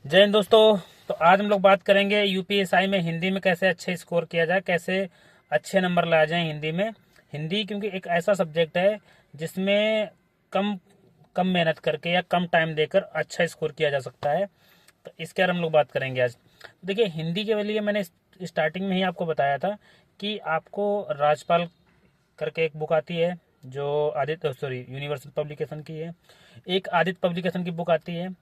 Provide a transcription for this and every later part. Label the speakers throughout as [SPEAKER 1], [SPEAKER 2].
[SPEAKER 1] जय हिंद दोस्तों। तो आज हम लोग बात करेंगे यूपीएसआई में हिंदी में कैसे अच्छे स्कोर किया जाए, कैसे अच्छे नंबर लाए जाएं हिंदी में। हिंदी क्योंकि एक ऐसा सब्जेक्ट है जिसमें कम कम मेहनत करके या कम टाइम देकर अच्छा स्कोर किया जा सकता है। तो इसके बारे में हम लोग बात करेंगे आज। देखिए, हिंदी के लिए मैंने स्टार्टिंग में ही आपको बताया था कि आपको राजपाल करके एक बुक आती है जो आदित्य यूनिवर्सल पब्लिकेशन की है। एक आदित्य पब्लिकेशन की बुक आती है।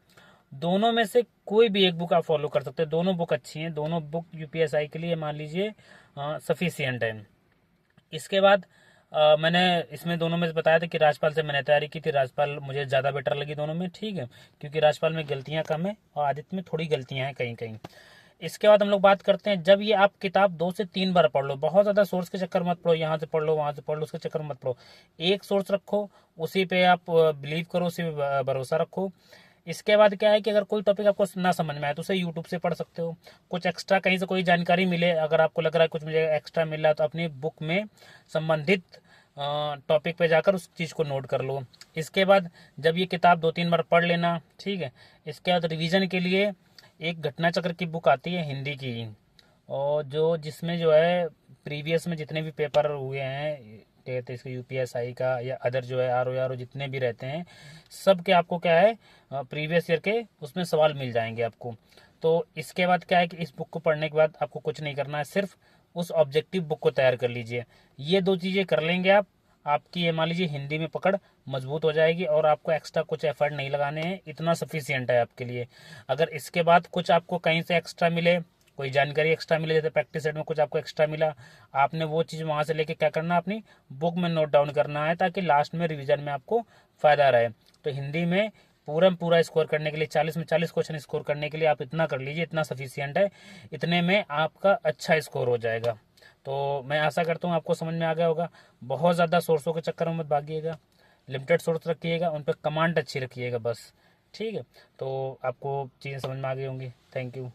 [SPEAKER 1] दोनों में से कोई भी एक बुक आप फॉलो कर सकते हैं। दोनों बुक अच्छी हैं, दोनों बुक यूपीएसआई के लिए मान लीजिए सफिशियंट है। इसके बाद मैंने इसमें दोनों में से बताया था कि राजपाल से मैंने तैयारी की थी। राजपाल मुझे ज़्यादा बेटर लगी दोनों में, ठीक है, क्योंकि राजपाल में गलतियां कम है और आदित्य में थोड़ी गलतियां हैं कहीं कहीं। इसके बाद हम लोग बात करते हैं, जब ये आप किताब 2 से 3 बार पढ़ लो, बहुत ज़्यादा सोर्स के चक्कर मत पढ़ो, यहाँ से पढ़ लो वहाँ से पढ़ लो, उसके चक्कर मत पढ़ो। एक सोर्स रखो, उसी पे आप बिलीव करो, उसी पे भरोसा रखो। इसके बाद क्या है कि अगर कोई टॉपिक आपको ना समझ में आए तो उसे यूट्यूब से पढ़ सकते हो। कुछ एक्स्ट्रा कहीं से कोई जानकारी मिले, अगर आपको लग रहा है कुछ मुझे एक्स्ट्रा मिल रहा है, तो अपनी बुक में संबंधित टॉपिक पे जाकर उस चीज़ को नोट कर लो। इसके बाद जब ये किताब 2-3 बार पढ़ लेना, ठीक है। इसके बाद रिवीजन के लिए एक घटना चक्र की बुक आती है हिंदी की, और जिसमें जो है प्रीवियस में जितने भी पेपर हुए हैं, कहते इसके यूपीएसआई का या अदर जो है आर ओ जितने भी रहते हैं, सब के आपको क्या है प्रीवियस ईयर के उसमें सवाल मिल जाएंगे आपको। तो इसके बाद क्या है कि इस बुक को पढ़ने के बाद आपको कुछ नहीं करना है, सिर्फ उस ऑब्जेक्टिव बुक को तैयार कर लीजिए। ये 2 चीज़ें कर लेंगे आप, आपकी ये मान लीजिए हिंदी में पकड़ मजबूत हो जाएगी और आपको एक्स्ट्रा कुछ एफर्ट नहीं लगाने हैं, इतना सफिशियंट है आपके लिए। अगर इसके बाद कुछ आपको कहीं से एक्स्ट्रा मिले, कोई जानकारी एक्स्ट्रा मिले, जैसे प्रैक्टिस सेट में कुछ आपको एक्स्ट्रा मिला, आपने वो चीज़ वहाँ से लेके क्या करना, अपनी बुक में नोट डाउन करना है, ताकि लास्ट में रिवीजन में आपको फ़ायदा रहे। तो हिंदी में पूरा स्कोर करने के लिए, 40 में 40 क्वेश्चन स्कोर करने के लिए आप इतना कर लीजिए, इतना सफिशियंट है। इतने में आपका अच्छा स्कोर हो जाएगा। तो मैं आशा करता हूँ आपको समझ में आ गया होगा। बहुत ज़्यादा सोर्सों के चक्कर में मत भागिएगा, लिमिटेड सोर्स रखिएगा, उन पर कमांड अच्छी रखिएगा बस, ठीक है। तो आपको चीज़ें समझ में आ गई होंगी। Thank you.